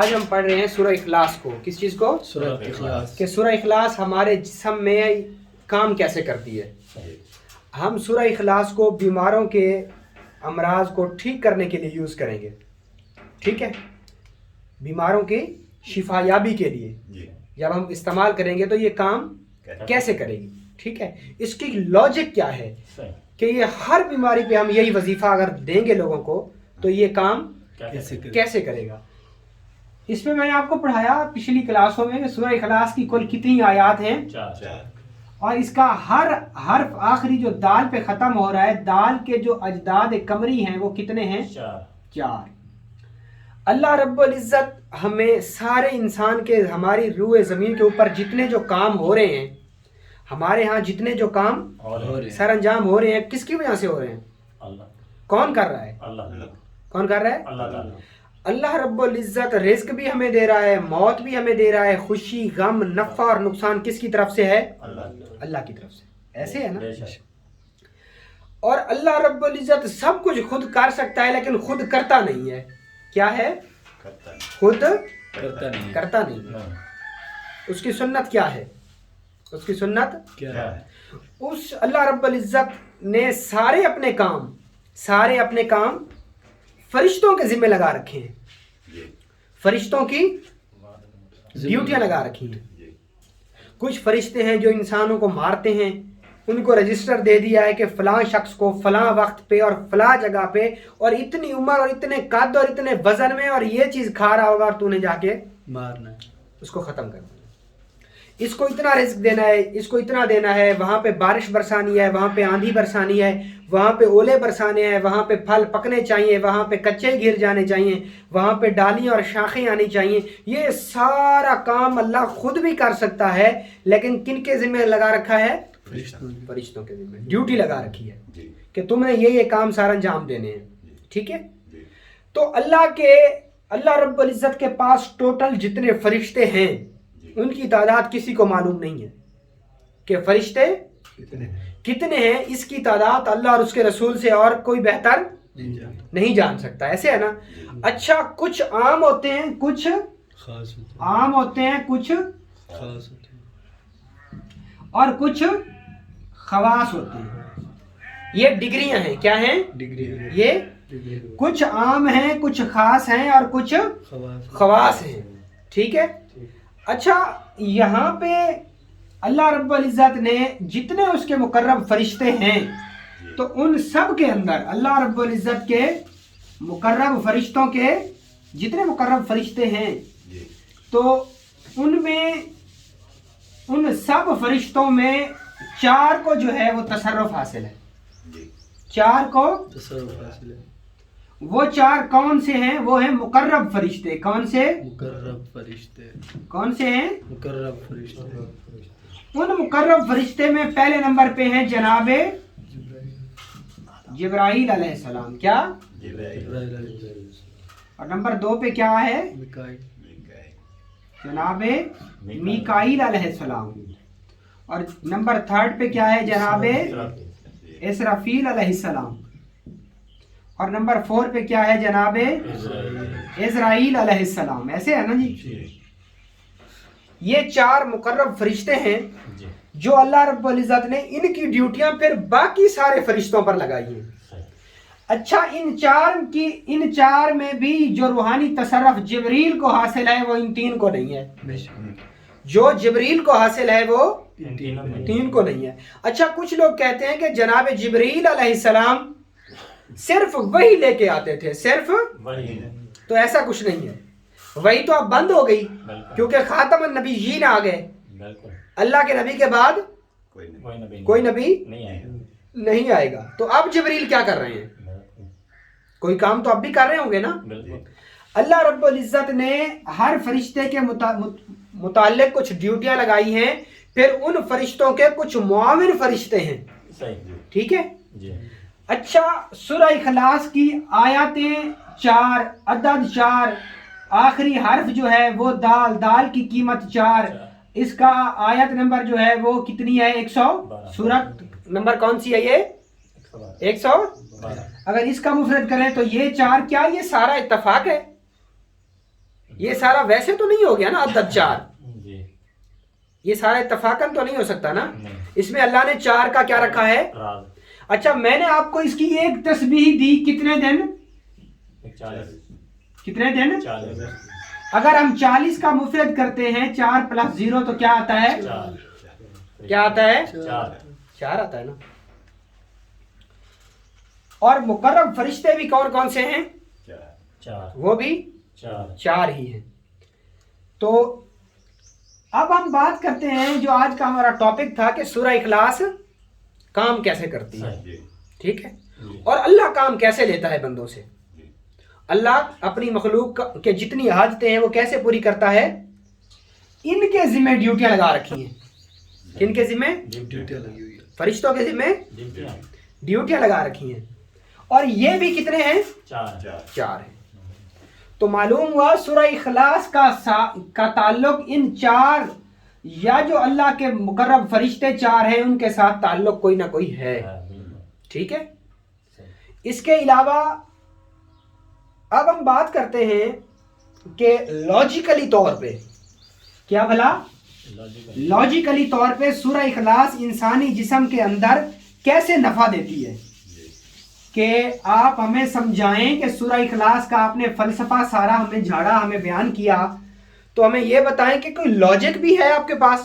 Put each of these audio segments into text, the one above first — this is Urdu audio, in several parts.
آج ہم پڑھ رہے ہیں سورہ اخلاص کو. کس چیز کو؟ سورہ اخلاص. کہ سورہ اخلاص ہمارے جسم میں کام کیسے کرتی ہے. ہم سورہ اخلاص کو بیماروں کے امراض کو ٹھیک کرنے کے لیے یوز کریں گے. ٹھیک ہے، بیماروں کی شفا یابی کے لیے جب ہم استعمال کریں گے تو یہ کام کیسے کرے گی. ٹھیک ہے، اس کی لاجک کیا ہے کہ یہ ہر بیماری پہ ہم یہی وظیفہ اگر دیں گے لوگوں کو تو یہ کام کیسے کرے گا. اس میں نے آپ کو پڑھایا پچھلی کلاسوں میں کہ سورہ اخلاص کی کل کتنی آیات ہیں؟ 4. اور اس کا ہر حرف آخری جو دال پہ ختم ہو رہا ہے، دال کے جو اجداد قمری ہیں وہ کتنے ہیں؟ 4. اللہ رب العزت ہمیں سارے انسان کے، ہماری روح زمین کے اوپر جتنے جو کام ہو رہے ہیں، ہمارے ہاں جتنے جو کام سر انجام ہو رہے ہیں، کس کی وجہ سے ہو رہے ہیں؟ اللہ. کون کر رہا ہے؟ اللہ. کون کر رہا ہے؟ اللہ. اللہ رب العزت رزق بھی ہمیں دے رہا ہے، موت بھی ہمیں دے رہا ہے، خوشی، غم، نفع اور نقصان کس کی طرف سے ہے؟ اللہ کی طرف سے. ایسے ہے نا. اور اللہ رب العزت سب کچھ خود کر سکتا ہے لیکن خود کرتا نہیں ہے. کیا ہے؟ خود کرتا نہیں. اس کی سنت کیا ہے؟ اس کی سنت کیا ہے؟ اس اللہ رب العزت نے سارے اپنے کام فرشتوں کے ذمہ لگا رکھے ہیں. فرشتوں کی ڈیوٹیاں لگا رکھی ہیں. کچھ فرشتے ہیں جو انسانوں کو مارتے ہیں، ان کو رجسٹر دے دیا ہے کہ فلاں شخص کو فلاں وقت پہ اور فلاں جگہ پہ اور اتنی عمر اور اتنے قد اور اتنے وزن میں اور یہ چیز کھا رہا ہوگا اور تو نے جا کے مارنا ہے، اس کو ختم کرنا ہے. اس کو اتنا رزق دینا ہے، اس کو اتنا دینا ہے، وہاں پہ بارش برسانی ہے، وہاں پہ آندھی برسانی ہے، وہاں پہ اولے برسانے ہیں، وہاں پہ پھل پکنے چاہیے، وہاں پہ کچے گر جانے چاہیے، وہاں پہ ڈالیاں اور شاخیں آنی چاہیے. یہ سارا کام اللہ خود بھی کر سکتا ہے لیکن کن کے ذمہ لگا رکھا ہے؟ فرشتوں کے ذمہ ڈیوٹی لگا رکھی ہے کہ تم نے یہ کام سارا انجام دینے ہیں. ٹھیک ہے، تو اللہ رب العزت کے پاس ٹوٹل جتنے فرشتے ہیں ان کی تعداد کسی کو معلوم نہیں ہے کہ فرشتے کتنے ہیں. اس کی تعداد اللہ اور اس کے رسول سے اور کوئی بہتر نہیں جان سکتا. ایسے ہے نا. اچھا، کچھ عام ہوتے ہیں، کچھ خاص عام ہوتے ہیں، کچھ خاص ہوتے ہیں اور کچھ خواص ہوتے ہیں. یہ ڈگریاں ہیں. کیا ہیں؟ ڈگری. یہ کچھ عام ہیں، کچھ خاص ہیں اور کچھ خواص ہیں. ٹھیک ہے. اچھا، یہاں پہ اللہ رب العزت نے جتنے اس کے مقرب فرشتے ہیں تو ان سب کے اندر اللہ رب العزت کے مقرب فرشتوں کے جتنے مقرب فرشتے ہیں تو ان میں ان سب فرشتوں میں 4 کو جو ہے وہ تصرف حاصل ہے. 4 کو تصرف حاصل ہے. وہ 4 کون سے ہیں؟ وہ ہیں مقرب فرشتے. کون سے؟ مقرب فرشتے. کون سے ہیں؟ مقرب فرشتے. ان مقرب فرشتے میں پہلے نمبر پہ ہیں جناب جبرائیل علیہ السلام. کیا؟ اور نمبر 2 پہ کیا ہے؟ جناب میکائیل علیہ السلام. اور نمبر 3 پہ کیا ہے؟ جناب اسرافیل علیہ السلام. اور نمبر 4 پہ کیا ہے؟ جناب اسرائیل علیہ السلام. ایسے ہے نا جی. یہ 4 مقرب فرشتے ہیں جو اللہ رب العزت نے ان کی ڈیوٹیاں پھر باقی سارے فرشتوں پر لگائی ہیں. اچھا، ان 4 میں بھی جو روحانی تصرف جبریل کو حاصل ہے وہ ان 3 کو نہیں ہے. جو جبریل کو حاصل ہے وہ 3 کو نہیں ہے. اچھا، کچھ لوگ کہتے ہیں کہ جناب جبریل علیہ السلام صرف وہی لے کے آتے تھے، صرف وہی. تو ایسا کچھ نہیں ہے. وہی تو اب بند ہو گئی کیونکہ خاتم النبیین آ گئے. اللہ کے نبی کے بعد کوئی نبی نہیں آئے گا. تو اب جبریل کیا کر رہے ہیں؟ کوئی کام تو اب بھی کر رہے ہوں گے نا. اللہ رب العزت نے ہر فرشتے کے متعلق کچھ ڈیوٹیاں لگائی ہیں، پھر ان فرشتوں کے کچھ معاون فرشتے ہیں. ٹھیک ہے. اچھا، سورہ اخلاص کی آیاتیں 4، عدد 4، آخری حرف جو ہے وہ دال کی قیمت 4. اس کا آیت نمبر جو ہے وہ کتنی ہے؟ 100. سورت نمبر کون سی ہے یہ؟ 100. اگر اس کا مفرد کریں تو یہ 4، کیا یہ سارا اتفاق ہے؟ یہ سارا ویسے تو نہیں ہو گیا نا عدد 4، جی یہ سارا اتفاقاً تو نہیں ہو سکتا نا، نہیں اس میں اللہ نے 4 کا کیا رکھا ہے؟ راز اچھا میں نے آپ کو اس کی ایک تسبیح دی کتنے دن؟ 40 کتنے دن؟ 40 اگر ہم 40 کا مفرد کرتے ہیں 4 + 0 تو کیا آتا ہے؟ 4 کیا آتا ہے؟ 4 آتا ہے نا۔ اور مقرب فرشتے بھی کون کون سے ہیں؟ 4 وہ بھی 4 ہی ہیں۔ تو اب ہم بات کرتے ہیں جو آج کا ہمارا ٹاپک تھا کہ سورہ اخلاص کام کیسے کرتی ہے، ٹھیک ہے، اور اللہ کام کیسے لیتا ہے بندوں سے۔ اللہ اپنی مخلوق کے جتنی حاجتیں ہیں وہ کیسے پوری کرتا ہے؟ ان کے ذمہ ڈیوٹیاں لگا رکھی ہیں۔ کن کے ذمہ؟ ڈیوٹیاں لگی ہوئی ہے۔ فرشتوں کے ذمہ ڈیوٹیاں لگا رکھی ہیں، اور یہ بھی کتنے ہیں؟ 4 ہیں۔ تو معلوم ہوا سورہ اخلاص کا تعلق ان 4 یا جو اللہ کے مقرب فرشتے 4 ہیں ان کے ساتھ تعلق کوئی نہ کوئی ہے، ٹھیک ہے۔ اس کے علاوہ اب ہم بات کرتے ہیں کہ لاجیکلی طور پہ کیا بھلا؟ لاجیکلی طور پہ سورہ اخلاص انسانی جسم کے اندر کیسے نفع دیتی ہے، کہ آپ ہمیں سمجھائیں کہ سورہ اخلاص کا آپ نے فلسفہ سارا ہمیں جھاڑا، ہمیں بیان کیا، تو ہمیں یہ بتائیں کہ کوئی لاجک بھی ہے آپ کے پاس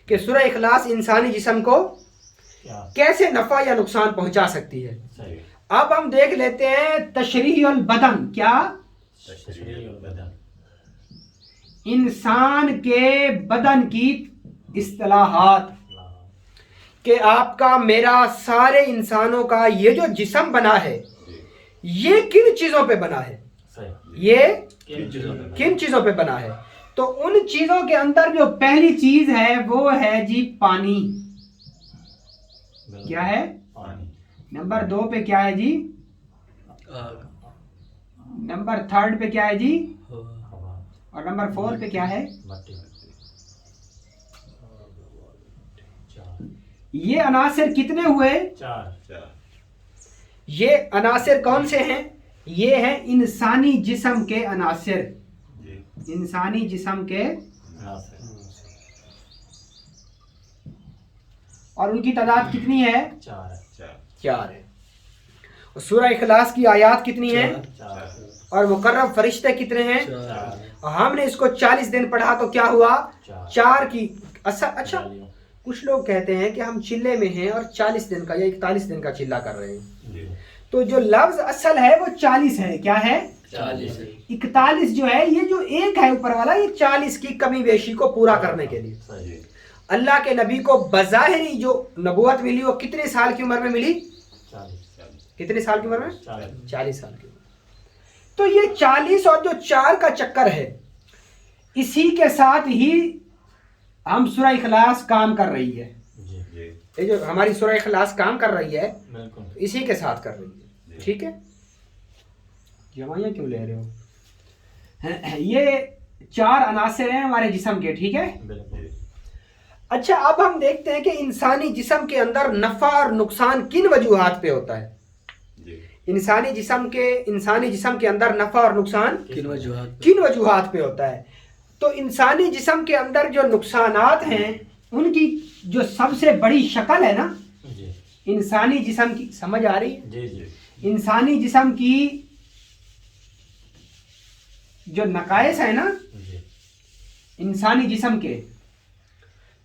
کہ سورہ اخلاص انسانی جسم کو کیسے نفع یا نقصان پہنچا سکتی ہے۔ اب ہم دیکھ لیتے ہیں تشریح البدن، کیا؟ انسان کے بدن کی اصطلاحات، کہ آپ کا میرا سارے انسانوں کا یہ جو جسم بنا ہے یہ کن چیزوں پہ بنا ہے، یہ کن چیزوں پہ بنا ہے؟ تو ان چیزوں کے اندر جو پہلی چیز ہے وہ ہے جی پانی۔ کیا ہے؟ نمبر 2 پہ کیا ہے جی؟ آگ، نمبر 3 پہ کیا ہے جی؟ ہوا، اور نمبر 4 پہ کیا ہے؟ یہ عناصر کتنے ہوئے؟ 4 یہ عناصر کون سے ہیں؟ یہ ہیں انسانی جسم کے عناصر، انسانی جسم کے، اور ان کی تعداد کتنی ہے؟ 4 ہے۔ اور سورہ اخلاص کی آیات کتنی ہیں؟ اور مقرب فرشتے کتنے ہیں؟ 4 اور ہم نے اس کو 40 دن پڑھا تو کیا ہوا؟ 4 کی۔ اچھا کچھ لوگ کہتے ہیں کہ ہم چلے میں ہیں اور 40 دن کا یا 41 دن کا چلہ کر رہے ہیں، تو جو لفظ اصل ہے وہ 40 ہے۔ کیا ہے؟ 40 ہے۔ 41 جو ہے، یہ جو ایک ہے اوپر والا، یہ 40 کی کمی بیشی کو پورا کرنے کے لیے اللہ کے نبی کو بظاہری جو نبوت ملی وہ کتنے سال کی عمر میں ملی؟ کتنے سال کی عمر میں؟ 40 سال کی عمر۔ تو یہ 40 اور جو 4 کا چکر ہے، اسی کے ساتھ ہی ہم سورہ اخلاص کام کر رہی ہے۔ یہ جو ہماری سورہ اخلاص کام کر رہی ہے اسی کے ساتھ کر رہی ہے، ٹھیک ہے۔ جمائیاں کیوں لے رہے ہو؟ یہ 4 عناصر ہیں ہمارے جسم کے، ٹھیک ہے۔ اچھا اب ہم دیکھتے ہیں کہ انسانی جسم کے اندر نفع اور نقصان کن وجوہات پہ ہوتا ہے۔ انسانی جسم کے اندر نفع اور نقصان کن وجوہات پہ ہوتا ہے؟ تو انسانی جسم کے اندر جو نقصانات ہیں ان کی جو سب سے بڑی شکل ہے نا انسانی جسم کی، سمجھ آ رہی ہے؟ انسانی جسم کی جو نقائص ہے نا انسانی جسم کے،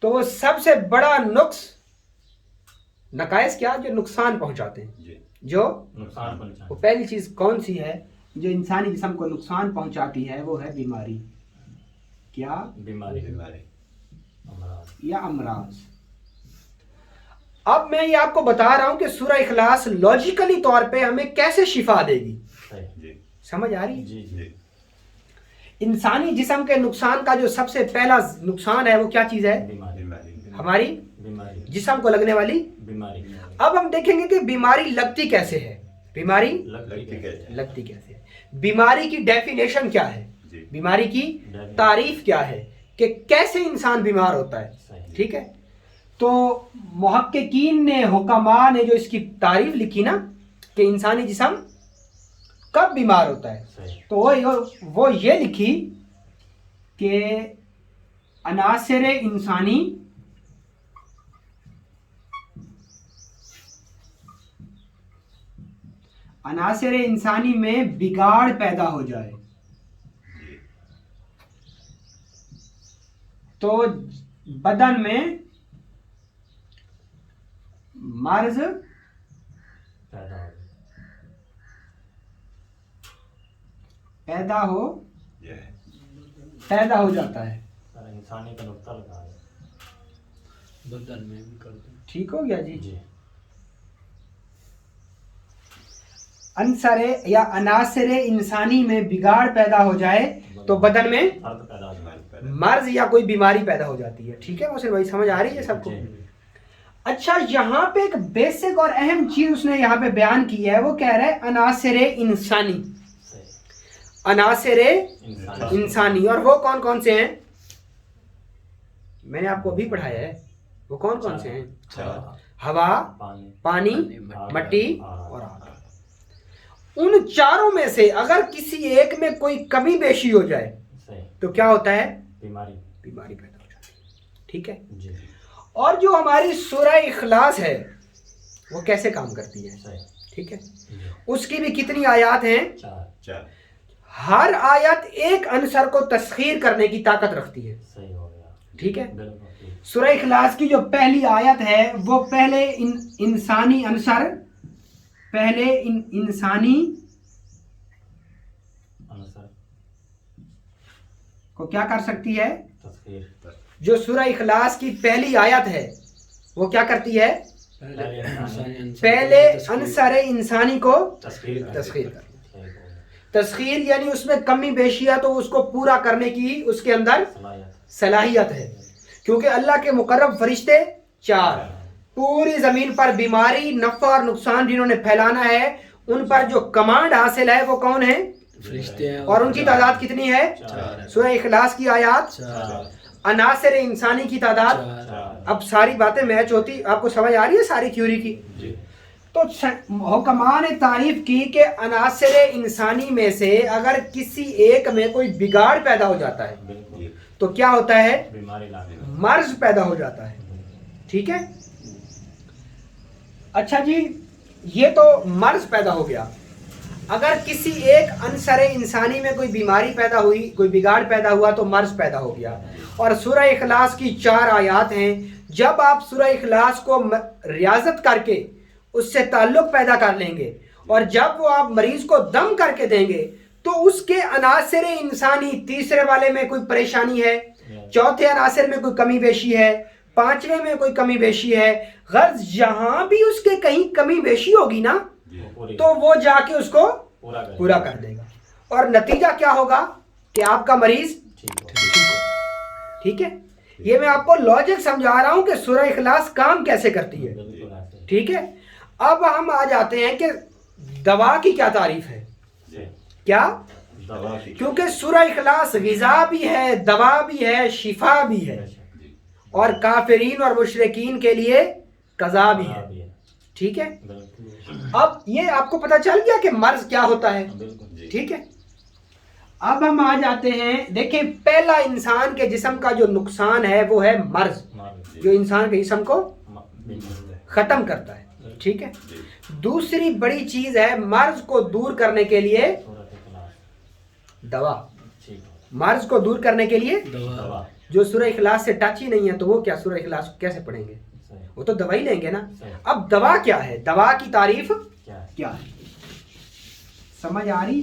تو وہ سب سے بڑا نقائص کیا؟ جو نقصان پہنچاتے ہیں، جو وہ پہلی چیز کون سی ہے جو انسانی جسم کو نقصان پہنچاتی ہے؟ وہ ہے بیماری۔ کیا؟ بیماری یا امراض۔ اب میں یہ آپ کو بتا رہا ہوں کہ سورہ اخلاص لاجیکلی طور پہ ہمیں کیسے شفا دے گی، سمجھ آ رہی ہے؟ انسانی جسم کے نقصان کا جو سب سے پہلا نقصان ہے وہ کیا چیز ہے؟ ہماری جسم کو لگنے والی بیماری۔ اب ہم دیکھیں گے کہ بیماری لگتی کیسے ہے، بیماری لگتی کیسے ہے، بیماری کی ڈیفینیشن کیا ہے، بیماری کی تعریف کیا ہے، کہ کیسے انسان بیمار ہوتا ہے، ٹھیک ہے۔ تو محققین نے، حکماء نے جو اس کی تعریف لکھی نا کہ انسانی جسم کب بیمار ہوتا ہے، تو وہ یہ لکھی کہ عناصر انسانی میں بگاڑ پیدا ہو جائے تو بدن میں مرض پیدا ہو جاتا ہے. انسانی کا نقطہ لگا ہے بدن میں بھی کر دیں. ٹھیک ہو گیا جی. جی عنصر یا عناصر انسانی میں بگاڑ پیدا ہو جائے تو بدن میں فرد پیدا ہو جاتا ہے. مرض یا کوئی بیماری پیدا ہو جاتی ہے. ٹھیک ہے محسن بھائی, سمجھ آ رہی ہے سب کو؟ اچھا, یہاں پہ ایک بیسک اور اہم چیز اس نے یہاں پہ بیان کی ہے, وہ کہہ رہا ہے عناصر انسانی. عناصر انسانی, اور وہ کون کون سے ہیں؟ میں نے آپ کو ابھی پڑھایا ہے. وہ کون کون سے ہیں؟ ہوا, پانی, مٹی اور آگ. ان چاروں میں سے اگر کسی ایک میں کوئی کمی بیشی ہو جائے تو کیا ہوتا ہے؟ بیماری پیدا ہو جاتی ہے. ٹھیک ہے جی. اور جو ہماری سورہ اخلاص ہے وہ کیسے کام کرتی ہے؟ ٹھیک ہے, اس کی بھی کتنی آیات ہیں؟ 4. ہر آیت ایک عنصر کو تسخیر کرنے کی طاقت رکھتی ہے. صحیح ہو گیا. ٹھیک ہے, بالکل. سورہ اخلاص کی جو پہلی آیت ہے وہ پہلے انسانی عنصر, انسانی کو کیا کر سکتی ہے؟ تسخیر. جو سورہ اخلاص کی پہلی آیت ہے وہ کیا کرتی ہے؟ پہلے عنصر انسانی کو تسخیر کرتی ہے. تسخیر یعنی اس میں کمی بیشی ہے تو اس کو پورا کرنے کی اس کے اندر صلاحیت ہے. کیونکہ اللہ کے مقرب فرشتے 4 پوری زمین پر بیماری, نفع اور نقصان جنہوں نے پھیلانا ہے, ان پر جو کمانڈ حاصل ہے وہ کون ہے؟ فرشتے ہیں. اور ان کی تعداد کتنی ہے؟ 4. سورہ اخلاص کی آیات 4. عناصر انسانی کی تعداد. اب ساری باتیں میچ ہوتی, آپ کو سمجھ آ رہی ہے ساری تھیوری کی؟ تو حکماء نے تعریف کی کہ عناصر انسانی میں سے اگر کسی ایک میں کوئی بگاڑ پیدا ہو جاتا ہے تو کیا ہوتا ہے؟ مرض پیدا ہو جاتا ہے. ٹھیک ہے, اچھا جی, یہ تو مرض پیدا ہو گیا. اگر کسی ایک عنصر انسانی میں کوئی بیماری پیدا ہوئی, کوئی بگاڑ پیدا ہوا تو مرض پیدا ہو گیا. اور سورہ اخلاص کی 4 آیات ہیں. جب آپ سورہ اخلاص کو ریاضت کر کے اس سے تعلق پیدا کر لیں گے اور جب وہ آپ مریض کو دم کر کے دیں گے تو اس کے عناصر انسانی, تیسرے والے میں کوئی پریشانی ہے, چوتھے عناصر میں کوئی کمی بیشی ہے, 5ویں میں کوئی کمی بیشی ہے, غرض جہاں بھی اس کے کہیں کمی بیشی ہوگی نا تو وہ جا کے اس کو پورا کر دے گا. اور نتیجہ کیا ہوگا کہ آپ کا مریض ٹھیک ہے. یہ میں آپ کو لاجک سمجھا رہا ہوں کہ سورہ اخلاص کام کیسے کرتی ہے. ٹھیک ہے, اب ہم آ جاتے ہیں کہ دوا کی کیا تعریف ہے. کیا؟ کیونکہ سورہ اخلاص غذا بھی ہے, دوا بھی ہے, شفا بھی ہے, اور کافرین اور مشرکین کے لیے قضا بھی ہے. ٹھیک ہے, اب یہ آپ کو پتہ چل گیا کہ مرض کیا ہوتا ہے. ٹھیک ہے, اب ہم آ جاتے ہیں, دیکھیں پہلا انسان کے جسم کا جو نقصان ہے وہ ہے مرض, جو انسان کے جسم کو ختم کرتا ہے. ٹھیک ہے, دوسری بڑی چیز ہے مرض کو دور کرنے کے لیے دوا. مرض کو دور کرنے کے لیے دوا. جو سورہ اخلاص سے ٹچ ہی نہیں ہے تو وہ کیا سورہ اخلاص کیسے پڑھیں گے؟ وہ تو دوا ہی لیں گے نا. اب دوا کیا ہے, دوا کی تعریف کیا ہے, سمجھ آ رہی؟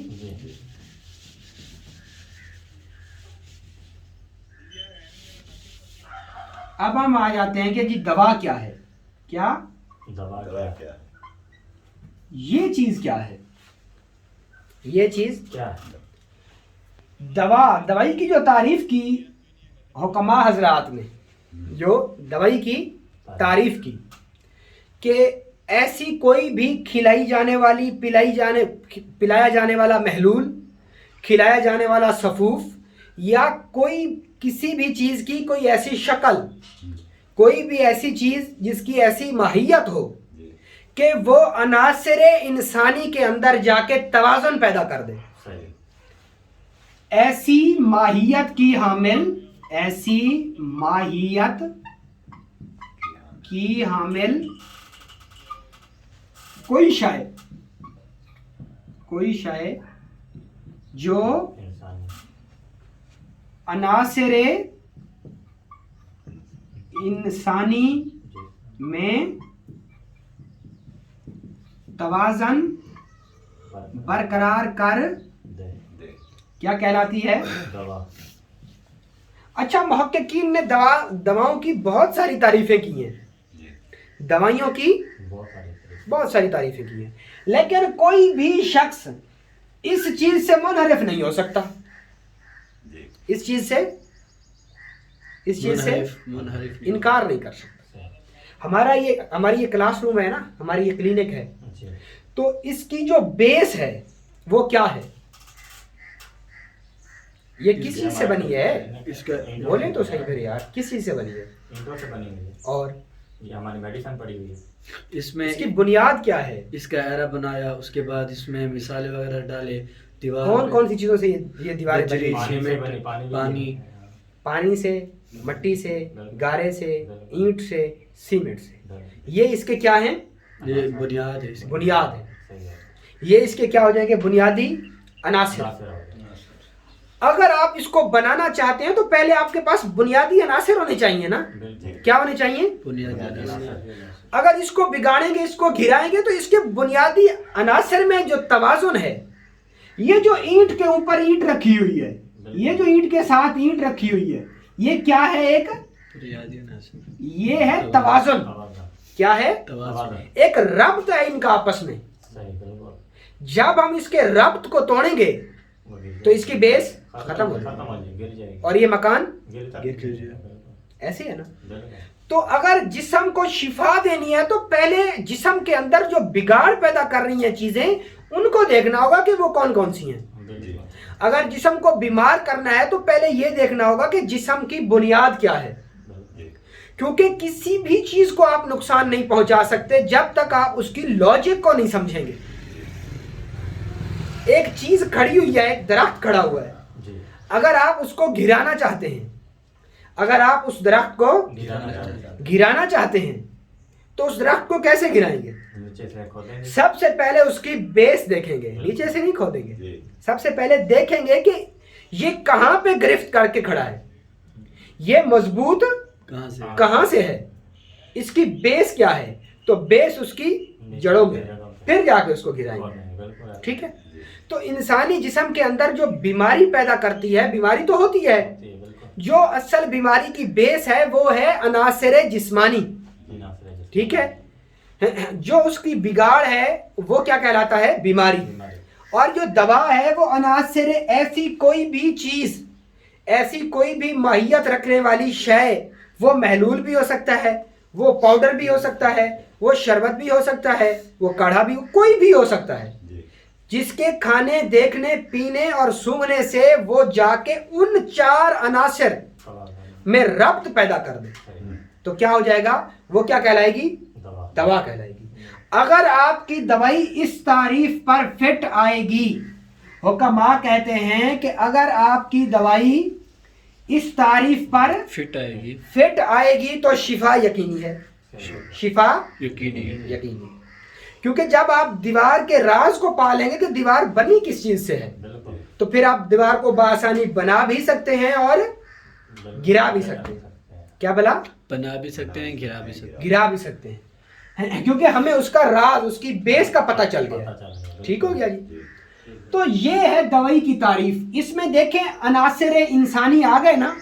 اب ہم آ جاتے ہیں کہ جی دوا کیا ہے. کیا دوا کیا؟ یہ چیز کیا ہے؟ یہ چیز کیا ہے؟ دوائی کی جو تعریف کی حکماء حضرات نے, جو دوائی کی تعریف کی کہ ایسی کوئی بھی کھلائی جانے والی, پلایا جانے والا محلول, کھلایا جانے والا سفوف, یا کوئی کسی بھی چیز کی کوئی ایسی شکل, کوئی بھی ایسی چیز جس کی ایسی ماہیت ہو کہ وہ عناصر انسانی کے اندر جا کے توازن پیدا کر دے, ایسی ماہیت کی حامل، ایسی ماہیت کی حامل کوئی شے، کوئی شے جو انسانی عناصر انسانی میں توازن برقرار کر دے کیا کہلاتی ہے؟ دوا. اچھا، محققین نے دواؤں کی بہت ساری تعریفیں کی ہیں، دوائیوں کی بہت ساری طریقے. بہت ساری تعریفیں کی ہیں، لیکن کوئی بھی شخص اس چیز سے منحرف نہیں ہو سکتا، اس چیز سے منحرف انکار نہیں کر سکتا. ہماری یہ کلاس روم ہے نا، ہماری یہ کلینک ہے، جی تو اس کی جو بیس ہے وہ کیا ہے؟ یہ کس چیز سے بنی ہے؟ اس کا بولیں تو صحیح پھر یار، کس چیز سے بنی ہے؟ اینٹوں سے بنی ہوئی ہے. اور یہ ہماری میڈیسن پڑی ہوئی ہے. اس میں اس کی بنیاد کیا ہے؟ اس کا عرب بنایا، اس کے بعد اس میں مثالیں وغیرہ ڈالے، دیوار کون پہ کون سی چیزوں سے یہ دیواریں بجری، بنی؟ پانی سے سیمنٹ، بنی، پانی بھی پانی، ہے. پانی سے، مٹی سے، گارے سے، اینٹ سے، سیمنٹ سے. یہ اس کے کیا ہیں؟ یہ بنیاد ہے اس کی. بنیاد ہے. صحیح ہے. یہ اس کے کیا ہو جائیں گے؟ بنیادی عناصر. ناصر ہو گیا. اگر آپ اس کو بنانا چاہتے ہیں تو پہلے آپ کے پاس بنیادی عناصر ہونے چاہیے نا. بالکل. کیا ہونے چاہیے؟ بنیاد اگر اس کو بگاڑیں گے، اس کو گرائیں گے، تو اس کے بنیادی عناصر میں جو توازن ہے، یہ جو اینٹ کے اوپر اینٹ رکھی ہوئی ہے، یہ جو اینٹ کے ساتھ اینٹ رکھی ہوئی ہے، یہ کیا ہے؟ ایک بنیادی عناصر، یہ ہے توازن. کیا ہے؟ توازن. ایک ربط ہے ان کا آپس میں. صحیح. بالکل. جب ہم اس کے ربط کو توڑیں گے وہ گر تو اس کی بیس ختم ہو جائے ختم ہو جائے گی. گر جائے گی. اور یہ مکان گر گر جائے گی. ایسے ہے نا. بالکل. تو اگر جسم کو شفا دینی ہے تو پہلے جسم کے اندر جو بگاڑ پیدا کر رہی ہیں چیزیں، ان کو دیکھنا ہوگا کہ وہ کون کون سی ہیں. بالکل. اگر جسم کو بیمار کرنا ہے تو پہلے یہ دیکھنا ہوگا کہ جسم کی بنیاد کیا ہے، کیونکہ کسی بھی چیز کو آپ نقصان نہیں پہنچا سکتے جب تک آپ اس کی لاجک کو نہیں سمجھیں گے. ایک چیز کھڑی ہوئی ہے، ایک درخت کھڑا ہوا ہے، جی. اگر آپ اس کو گرانا چاہتے ہیں، اگر آپ اس درخت کو گرانا چاہتے ہیں. گرانا چاہتے ہیں تو اس درخت کو کیسے گرائیں گے؟ نیچے سے کھودیں گے. سب سے پہلے اس کی بیس دیکھیں گے، نیچے سے نہیں کھودیں گے. سب سے پہلے دیکھیں گے کہ یہ کہاں پہ گرفت کر کے کھڑا ہے، یہ مضبوط کہاں سے ہے، اس کی بیس کیا ہے. تو بیس اس کی جڑوں میں، پھر جا کے اس کو گرائیں گے. ٹھیک ہے. تو انسانی جسم کے اندر جو بیماری پیدا کرتی ہے، بیماری تو ہوتی ہے، جو اصل بیماری کی بیس ہے وہ ہے عناصر جسمانی. ٹھیک ہے. جو اس کی بگاڑ ہے وہ کیا کہلاتا ہے؟ بیماری. اور جو دوا ہے وہ عناصر، ایسی کوئی بھی چیز، ایسی کوئی بھی ماہیت رکھنے والی شے، وہ محلول بھی ہو سکتا ہے، وہ پاؤڈر بھی ہو سکتا ہے، وہ شربت بھی ہو سکتا ہے، وہ کاڑھا بھی، کوئی بھی ہو سکتا ہے، جس کے کھانے، دیکھنے، پینے اور سونگھنے سے وہ جا کے ان 4 عناصر میں ربط پیدا کر دے تو کیا ہو جائے گا؟ وہ کیا کہلائے گی؟ دوا کہلائے گی. اگر آپ کی دوائی اس تعریف پر فٹ آئے گی، حکماء کہتے ہیں کہ اگر آپ کی دوائی اس تعریف پر فٹ آئے گی تو شفا یقینی ہے. شفا یقینی. کیونکہ جب آپ دیوار کے راز کو پا لیں گے کہ دیوار بنی کس چیز سے ہے، تو پھر آپ دیوار کو بآسانی بنا بھی سکتے ہیں اور گرا بھی سکتے ہیں. کیا بلا؟ بنا بھی سکتے ہیں، گرا بھی سکتے ہیں. گرا بھی سکتے ہیں، کیونکہ ہمیں اس کا راز، اس کی بیس کا پتہ چل گیا. ٹھیک ہو گیا جی. تو یہ ہے دوائی کی تعریف. اس میں دیکھیں عناصر انسانی آ گئے نا،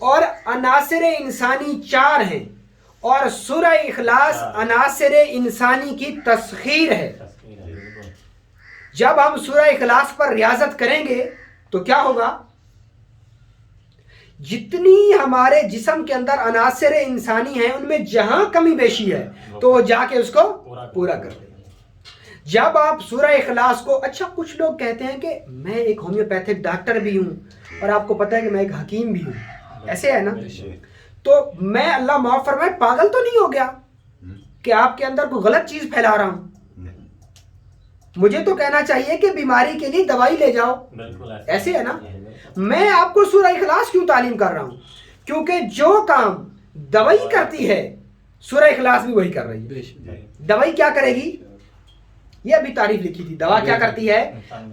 اور عناصر انسانی 4 ہیں، اور سورہ اخلاص عناصر انسانی کی تسخیر ہے. جب ہم سورہ اخلاص پر ریاضت کریں گے تو کیا ہوگا؟ جتنی ہمارے جسم کے اندر عناصر انسانی ہیں ان میں جہاں کمی بیشی ہے تو وہ جا کے اس کو پورا کر دیں. جب آپ سورہ اخلاص کو، اچھا کچھ لوگ کہتے ہیں کہ میں ایک ہومیوپیتھک ڈاکٹر بھی ہوں اور آپ کو پتہ ہے کہ میں ایک حکیم بھی ہوں، ایسے ہے نا، تو میں اللہ معاف فرمائے پاگل تو نہیں ہو گیا کہ آپ کے اندر کوئی غلط چیز پھیلا رہا ہوں؟ مجھے تو کہنا چاہیے کہ بیماری کے لیے دوائی لے جاؤ، بالکل ایسے ہے نا؟ میں آپ کو سورہ اخلاص کیوں تعلیم کر رہا ہوں؟ کیونکہ جو کام دوائی کرتی ہے سورہ اخلاص بھی وہی کر رہی ہے۔ بے شک۔ دوائی کیا کرے گی؟ یہ ابھی تعریف لکھی تھی، دوا کیا کرتی ہے؟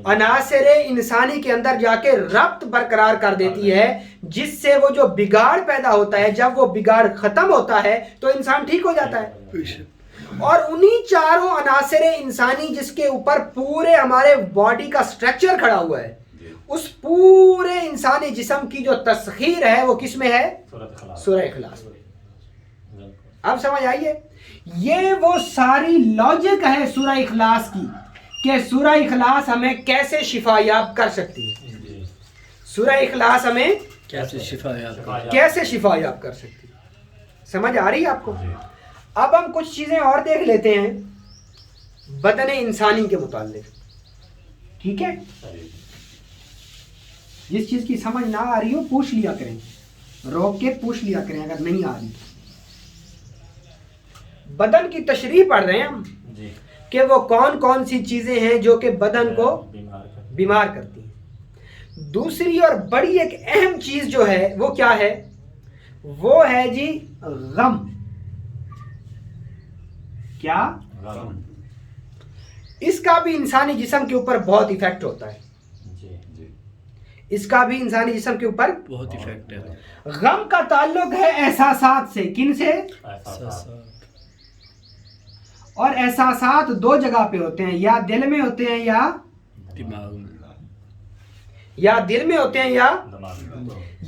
عناصر انسانی کے اندر جا کے ربط برقرار کر دیتی ہے، جس سے وہ جو بگاڑ پیدا ہوتا ہے، جب وہ بگاڑ ختم ہوتا ہے تو انسان ٹھیک ہو جاتا ہے۔ بے شک۔ اور انہی چاروں عناصر انسانی جس کے اوپر پورے ہمارے باڈی کا سٹرکچر کھڑا ہوا ہے، اس پورے انسانی جسم کی جو تسخیر ہے وہ کس میں ہے؟ سورہ اخلاص۔ اب سمجھ آئیے، یہ وہ ساری لاجک ہے سورہ اخلاص کی کہ سورہ اخلاص ہمیں کیسے شفا یاب کر سکتی ہے، سورہ اخلاص ہمیں کیسے شفا یاب کیسے شفا یاب کر سکتی ہے۔ سمجھ آ رہی ہے آپ کو؟ اب ہم کچھ چیزیں اور دیکھ لیتے ہیں بدن انسانی کے متعلق، ٹھیک ہے؟ جس چیز کی سمجھ نہ آ رہی ہو پوچھ لیا کریں، روک کے پوچھ لیا کریں اگر نہیں آ رہی۔ بدن کی تشریح پڑھ رہے ہیں ہم کہ وہ کون کون سی چیزیں ہیں جو کہ بدن کو بیمار کرتی ہیں۔ دوسری اور بڑی ایک اہم چیز جو ہے وہ کیا ہے؟ وہ ہے جی غم۔ کیا؟ اس کا بھی انسانی جسم کے اوپر بہت ایفیکٹ ہوتا ہے، اس کا بھی انسانی جسم کے اوپر بہت ایفیکٹ ہے۔ غم کا تعلق ہے احساسات سے۔ کن سے؟ اور احساسات دو جگہ پہ ہوتے ہیں، یا دل میں ہوتے ہیں یا دماغ میں۔ یا دل میں ہوتے ہیں یا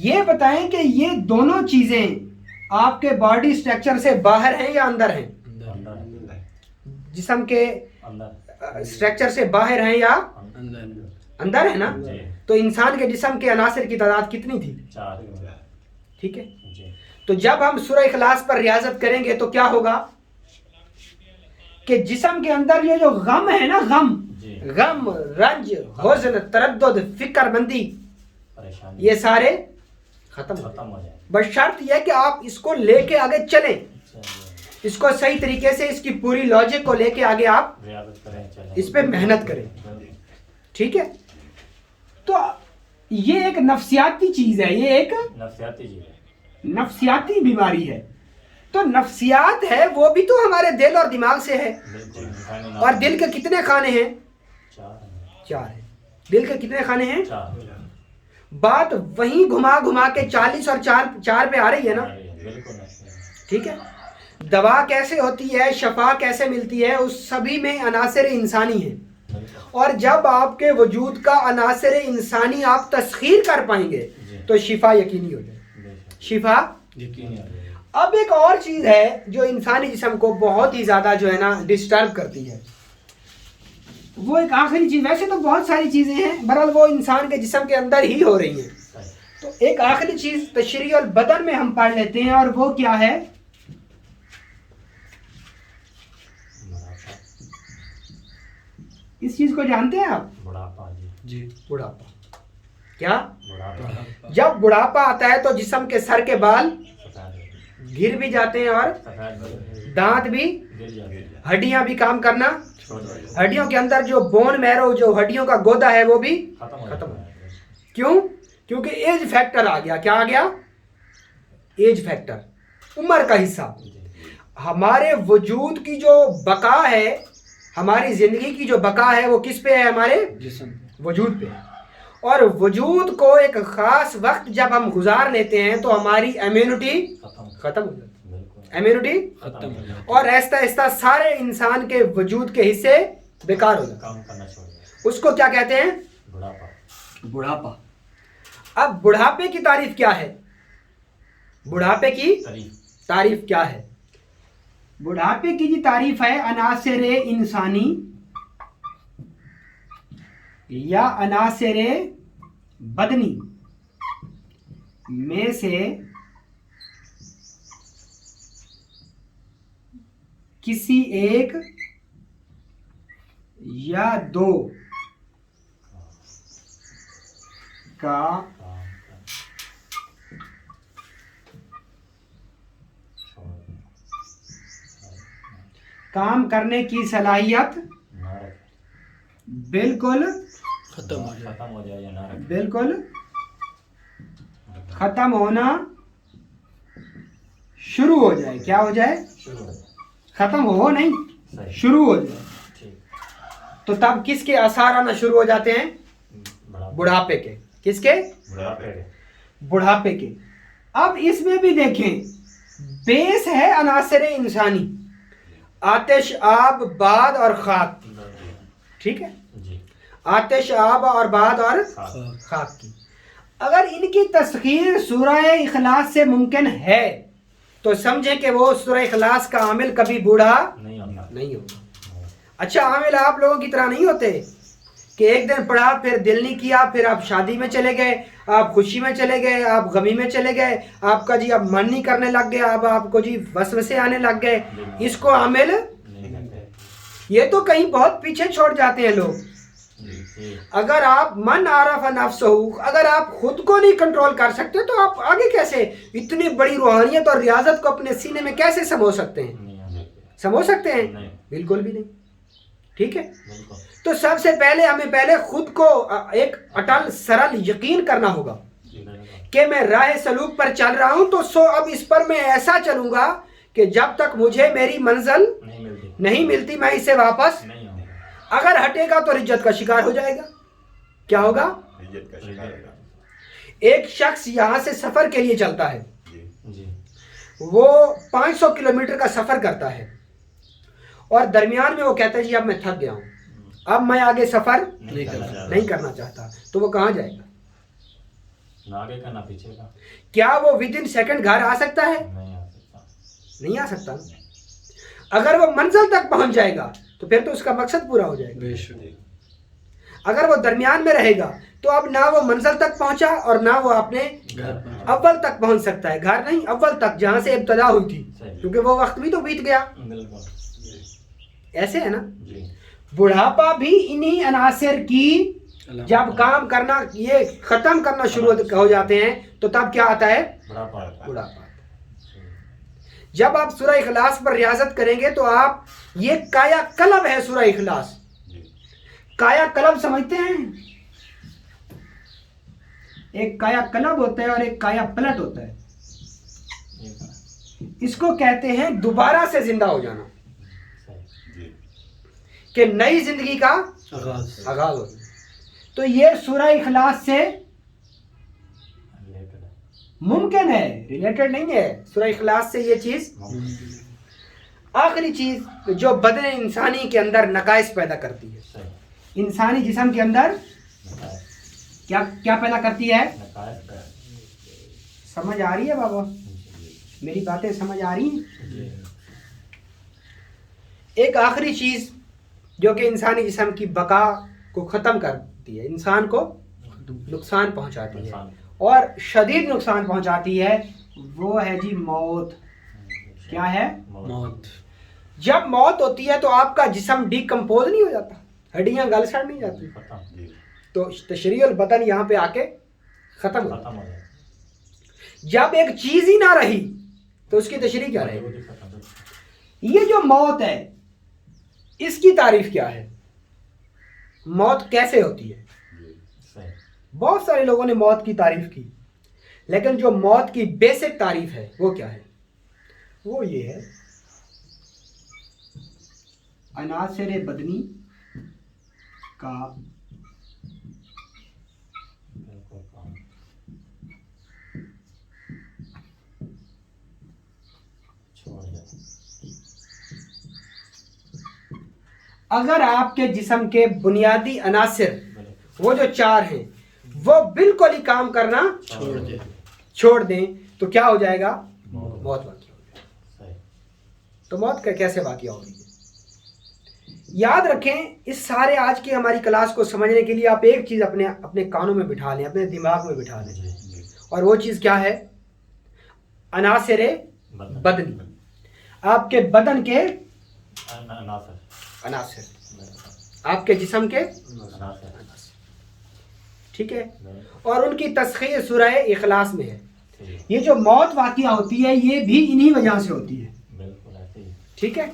یہ بتائیں کہ یہ دونوں چیزیں آپ کے باڈی سٹرکچر سے باہر ہیں یا اندر ہیں؟ جسم کے سٹرکچر سے باہر ہیں یا اندر ہے نا؟ تو انسان کے جسم کے عناصر کی تعداد کتنی تھی؟ 4۔ ٹھیک ہے، تو جب ہم سورہ اخلاص پر ریاضت کریں گے تو کیا ہوگا کہ جسم کے اندر یہ جو غم ہے نا، غم، رنج، حزن، تردد، فکر مندی، یہ سارے ختم ہو جائیں، بس شرط یہ کہ آپ اس کو لے کے آگے چلیں، اس کو صحیح طریقے سے، اس کی پوری لاجک کو لے کے آگے آپ اس پہ محنت کریں، ٹھیک ہے؟ تو یہ ایک نفسیاتی چیز ہے، یہ ایک نفسیاتی بیماری ہے۔ تو نفسیات ہے وہ بھی تو ہمارے دل اور دماغ سے ہے، اور دل کے کتنے خانے ہیں؟ 4 ہیں۔ دل کے کتنے خانے ہیں؟ بات وہیں گھما گھما کے 40 اور 4 پہ آ رہی ہے نا؟ ٹھیک ہے، دوا کیسے ہوتی ہے، شفا کیسے ملتی ہے، اس سبھی میں عناصر انسانی ہیں، اور جب آپ کے وجود کا عناصر انسانی آپ تسخیر کر پائیں گے تو شفا یقینی ہو جائے، شفا یقینی ہو جائے۔ اب ایک اور چیز ہے جو انسانی جسم کو بہت ہی زیادہ جو ہے نا ڈسٹرب کرتی ہے، وہ ایک آخری چیز، ویسے تو بہت ساری چیزیں ہیں، بہرحال وہ انسان کے جسم کے اندر ہی ہو رہی ہیں، تو ایک آخری چیز تشریح البدن میں ہم پڑھ لیتے ہیں، اور وہ کیا ہے؟ اس چیز کو جانتے ہیں آپ؟ بڑھاپا۔ جی، بڑھاپا۔ کیا؟ جب بڑھاپا آتا ہے تو جسم کے سر کے بال گر بھی جاتے ہیں، اور دانت بھی، ہڈیاں بھی کام کرنا، ہڈیوں کے اندر جو بون میرو، جو ہڈیوں کا گودا ہے وہ بھی ختم ہو گیا۔ کیوں؟ کیونکہ ایج فیکٹر آ گیا۔ کیا آ گیا؟ ایج فیکٹر، عمر کا حصہ۔ ہمارے وجود کی جو بقا ہے، ہماری زندگی کی جو بقا ہے وہ کس پہ ہے؟ ہمارے جسم، وجود پہ۔ اور وجود کو ایک خاص وقت جب ہم گزار لیتے ہیں تو ہماری امیونٹی ختم ہو جاتی ہے، امیونٹی ختم ہو جاتا اور آہستہ آہستہ سارے انسان کے وجود کے حصے بیکار ہو جاتے ہیں۔ اس کو کیا کہتے ہیں؟ بڑھاپا۔ اب بڑھاپے کی تعریف کیا ہے؟ بڑھاپے کی تعریف کیا ہے؟ بڑھاپے کی جی تعریف ہے عناصر انسانی یا عناصر بدنی میں سے کسی ایک یا دو کا کام کرنے کی صلاحیت بالکل ختم ہو جائے. ختم ہو جائے یا نہ رکھے. بالکل ختم ہونا شروع ہو جائے. کیا ہو جائے؟ شروع ہو جائے. ختم ہو نہیں، صحیح. شروع ہو جائے. ٹھیک. تو تب کس کے آثار آنا شروع ہو جاتے ہیں؟ بڑھاپے کے. کس کے؟ بڑھاپے کے. بڑھاپے کے. اب اس میں بھی دیکھیں، بیس ہے عناصر انسانی، آتش، آب، باد اور خاک. ٹھیک ہے، جی. آتش، آب اور باد اور خاک کی. اگر ان کی تسخیر سورہ اخلاص سے ممکن ہے تو سمجھیں کہ وہ سورہ اخلاص کا عامل کبھی بوڑھا نہیں ہوتا. نہیں ہوگا. اچھا، عامل آپ لوگوں کی طرح نہیں ہوتے کہ ایک دن پڑھا پھر دل نہیں کیا، پھر آپ شادی میں چلے گئے، آپ خوشی میں چلے گئے، آپ غمی میں چلے گئے، آپ کا جی اب من نہیں کرنے لگ گیا، اب آپ کو جی وسوسے آنے لگ گئے. اس کو عامل نہیں کرتے. یہ تو کہیں بہت پیچھے چھوڑ جاتے ہیں لوگ. جی. اگر آپ من عرف نفسہ، اگر آپ خود کو نہیں کنٹرول کر سکتے تو آپ آگے کیسے اتنی بڑی روحانیت اور ریاضت کو اپنے سینے میں کیسے سمو سکتے ہیں؟ نہیں ہو سکتے. سمو سکتے ہیں؟ نہیں. بالکل بھی نہیں. ٹھیک ہے، بالکل. تو سب سے پہلے ہمیں خود کو ایک اٹل سرل یقین کرنا ہوگا جی. بالکل. کہ میں راہ سلوک پر چل رہا ہوں تو اب اس پر میں ایسا چلوں گا کہ جب تک مجھے میری منزل نہیں ملتی میں اسے واپس نہیں ہوگا. اگر ہٹے گا تو رجت کا شکار ہو جائے گا. کیا ہوگا؟ رجت کا شکار ہے. ایک شخص یہاں سے سفر کے لیے چلتا ہے، جی. وہ 500 کلومیٹر کا سفر کرتا ہے اور درمیان میں وہ کہتا ہے جی اب میں تھک گیا ہوں، اب میں آگے سفر نہیں کرنا چاہتا. تو وہ کہاں جائے گا؟ نہ آگے کا نہ پیچھے کا. کیا وہ ود ان سیکنڈ گھر آ سکتا ہے؟ نہیں آ سکتا. نہیں آ سکتا. اگر وہ منزل تک پہنچ جائے گا تو پھر تو اس کا مقصد پورا ہو جائے گا. بے شک. اگر وہ درمیان میں رہے گا تو اب نہ وہ منزل تک پہنچا اور نہ وہ اپنے گھر پر. اول تک پہنچ سکتا ہے. گھر نہیں، اول تک جہاں سے ابتدا ہوئی تھی، صحیح. کیونکہ وہ وقت بھی تو بیت گیا. بالکل. ایسے ہے نا. جی. بڑھاپا بھی انہی عناصر کی جب کام کرنا یہ ختم کرنا شروع ہو جاتے ہیں تو تب کیا آتا ہے؟ بڑھاپا آتا ہے. بڑھاپا. جب آپ سورہ اخلاص پر ریاضت کریں گے تو آپ یہ کایا قلب ہے سورہ اخلاص. کایا قلب سمجھتے ہیں؟ ایک کایا قلب ہوتا ہے اور ایک کایا پلٹ ہوتا ہے. اس کو کہتے ہیں دوبارہ سے زندہ ہو جانا، کہ نئی زندگی کا آغاز. آغاز ہوتا ہے. تو یہ سورہ اخلاص سے ممکن ہے، ریلیٹڈ نہیں ہے. سورہ اخلاص سے یہ چیز. آخری چیز جو بدن انسانی کے اندر نقائص پیدا کرتی ہے، انسانی جسم کے اندر کیا پیدا کرتی ہے؟ سمجھ آ رہی ہے بابا؟ میری باتیں سمجھ آ رہی ہیں؟ ایک آخری چیز جو کہ انسانی جسم کی بقا کو ختم کرتی ہے، انسان کو نقصان پہنچاتی ہے اور شدید نقصان پہنچاتی ہے، وہ ہے جی موت. کیا ہے؟ موت. جب موت ہوتی ہے تو آپ کا جسم ڈیکمپوز نہیں ہو جاتا، ہڈیاں گل سڑ نہیں جاتی، تو تشریح البدن یہاں پہ آ کے ختم ہو جاتا. جب ایک چیز ہی نہ رہی تو اس کی تشریح کیا رہے گی؟ یہ جو موت ہے اس کی تعریف کیا ہے؟ موت کیسے ہوتی ہے؟ بہت سارے لوگوں نے موت کی تعریف کی، لیکن جو موت کی بیسک تعریف ہے وہ کیا ہے؟ وہ یہ ہے عناصر بدنی کا اگر آپ کے جسم کے بنیادی عناصر وہ جو 4 ہیں وہ بالکل ہی کام کرنا چھوڑ دیں تو کیا ہو جائے گا؟ موت واقع ہو جائے. تو موت کا کیسے واقعہ ہو رہی ہے؟ یاد رکھیں، اس سارے آج کی ہماری کلاس کو سمجھنے کے لیے آپ ایک چیز اپنے کانوں میں بٹھا لیں، اپنے دماغ میں بٹھا لیں، اور وہ چیز کیا ہے؟ عناصر بدنی. آپ کے بدن کے عناصر، آپ کے جسم کے عناصر، ٹھیک ہے، اور ان کی تسخیر سورہ اخلاص میں ہے. یہ جو موت واقعہ ہوتی ہے یہ بھی انہی وجہ سے ہوتی ہے، ٹھیک ہے.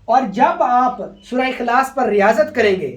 اور جب آپ سورہ اخلاص پر ریاضت کریں گے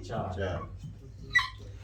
4।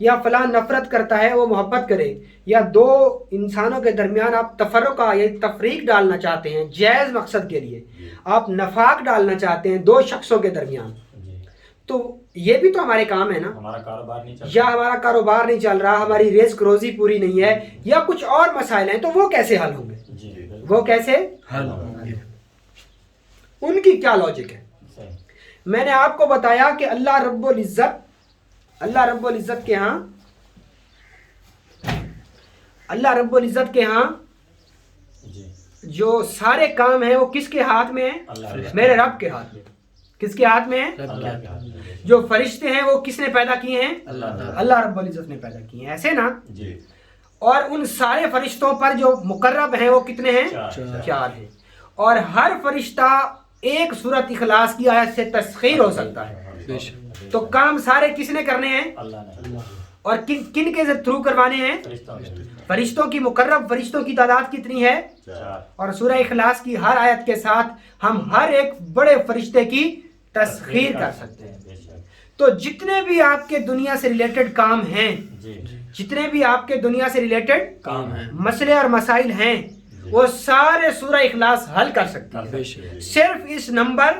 یا فلاں نفرت کرتا ہے وہ محبت کرے، یا دو انسانوں کے درمیان آپ تفرقہ یا تفریق ڈالنا چاہتے ہیں جائز مقصد کے لیے، آپ نفاق ڈالنا چاہتے ہیں دو شخصوں کے درمیان، تو یہ بھی تو ہمارے کام ہے نا. ہمارا کاروبار نہیں چل یا ہمارا کاروبار نہیں چل رہا، ہماری رزق روزی پوری نہیں ہے، یا کچھ اور مسائل ہیں، تو وہ کیسے حل ہوں گے؟ وہ کیسے حل ان کی کیا لاجک ہے؟ میں نے آپ کو بتایا کہ اللہ رب العزت کے ہاں جو سارے کام ہیں وہ کس کے ہاتھ میں ہیں؟ میرے رب کے ہاتھ میں. کس کے ہاتھ میں ہیں؟ جو فرشتے ہیں وہ کس نے پیدا کیے ہیں؟ اللہ رب العزت نے پیدا کیے ہیں، ایسے نا. اور ان سارے فرشتوں پر جو مقرب ہیں وہ کتنے ہیں؟ 4 ہیں. اور ہر فرشتہ ایک سورۃ اخلاص کی آیت سے تسخیر ہو سکتا ہے. تو کام سارے کس نے کرنے ہیں؟ اور کن کے تھرو کروانے ہیں؟ فرشتوں کی. مقرب فرشتوں کی تعداد کتنی ہے؟ اور سورہ اخلاص کی ہر آیت کے ساتھ ہم ہر ایک بڑے فرشتے کی تسخیر کر سکتے ہیں. تو جتنے بھی آپ کے دنیا سے ریلیٹڈ کام ہیں، جتنے بھی آپ کے دنیا سے ریلیٹڈ کام ہیں، مسئلے اور مسائل ہیں، وہ سارے سورہ اخلاص حل کر سکتے ہیں صرف اس نمبر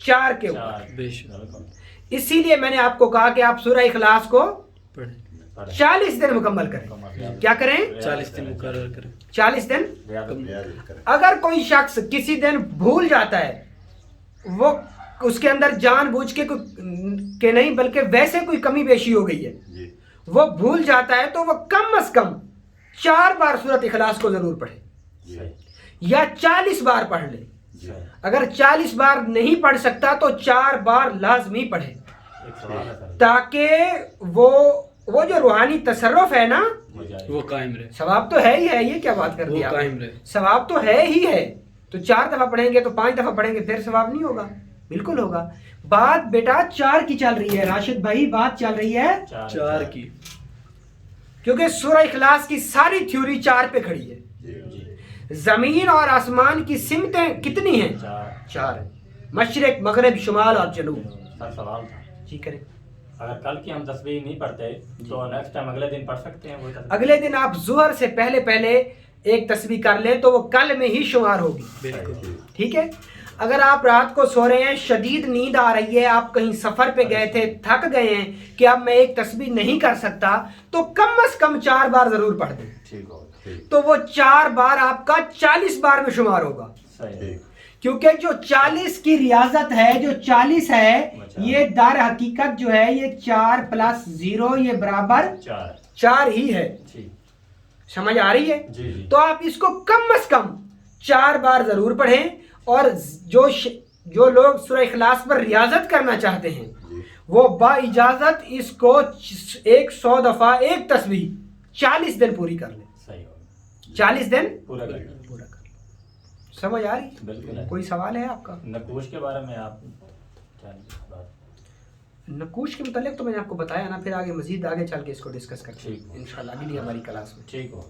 4 کے اوپر. اسی لیے میں نے آپ کو کہا کہ آپ سورہ اخلاص کو 40 دن مکمل کریں. کیا کریں؟ 40 دن مقرر کریں. 40 دن. اگر کوئی شخص کسی دن بھول جاتا ہے، وہ اس کے اندر جان بوجھ کے کہ نہیں بلکہ ویسے کوئی کمی بیشی ہو گئی ہے، وہ بھول جاتا ہے، تو وہ کم از کم 4 بار سورۃ اخلاص کو ضرور پڑھے یا 40 بار پڑھ لے. اگر 40 بار نہیں پڑھ سکتا تو 4 بار لازمی پڑھے، تاکہ وہ جو روحانی تصرف ہے نا وہ قائم رہے. ثواب تو ہے ہی ہے. یہ کیا بات کر دی آپ؟ قائم رہے. ثواب تو ہے ہی ہے. تو 4 دفعہ پڑھیں گے تو 5 دفعہ پڑھیں گے پھر ثواب نہیں ہوگا؟ بالکل ہوگا. بات بیٹا 4 کی چل رہی ہے راشد بھائی، بات چل رہی ہے 4 کی، کیونکہ سورہ اخلاص کی ساری تھیوری 4 پہ کھڑی ہے. زمین اور آسمان کی سمتیں کتنی ہیں؟ 4 ہیں. مشرق، مغرب، شمال اور جنوب. سوال تھا جی کریں. اگر کل کی ہم تسبیح نہیں پڑھتے تو نیکسٹ ٹائم اگلے دن پڑھ سکتے ہیں وہ تسبیح؟ اگلے دن آپ ظہر سے پہلے ایک تسبیح کر لیں تو وہ کل میں ہی شمار ہوگی. بالکل ٹھیک ہے. اگر آپ رات کو سو رہے ہیں، شدید نیند آ رہی ہے، آپ کہیں سفر پہ گئے تھے، تھک گئے ہیں کہ اب میں ایک تسبیح نہیں کر سکتا، تو کم از کم 4 بار ضرور پڑھ دیں. تو وہ 4 بار آپ کا 40 بار میں شمار ہوگا. کیونکہ جو 40 کی ریاضت ہے، جو 40 ہے، یہ در حقیقت جو ہے یہ 4 + 0 یہ برابر 4 ہی ہے. سمجھ آ رہی ہے؟ تو آپ اس کو کم از کم 4 بار ضرور پڑھیں. اور جو لوگ سورہ اخلاص پر ریاضت کرنا چاہتے ہیں وہ با اجازت اس کو 100 دفعہ ایک تسبیح 40 دن پوری کر لیں. 40 دن پورا کر لیں. سمجھ آ رہی؟ بالکل. کوئی کوئی سوال ہے آپ کا؟ نقوش کے بارے میں آپ نقوش کے متعلق تو میں نے آپ کو بتایا نا، پھر آگے مزید آگے چل کے اس کو ڈسکس کرتے ہیں ٹھیک. انشاءاللہ اگلی ہماری کلاس میں. ٹھیک ہو.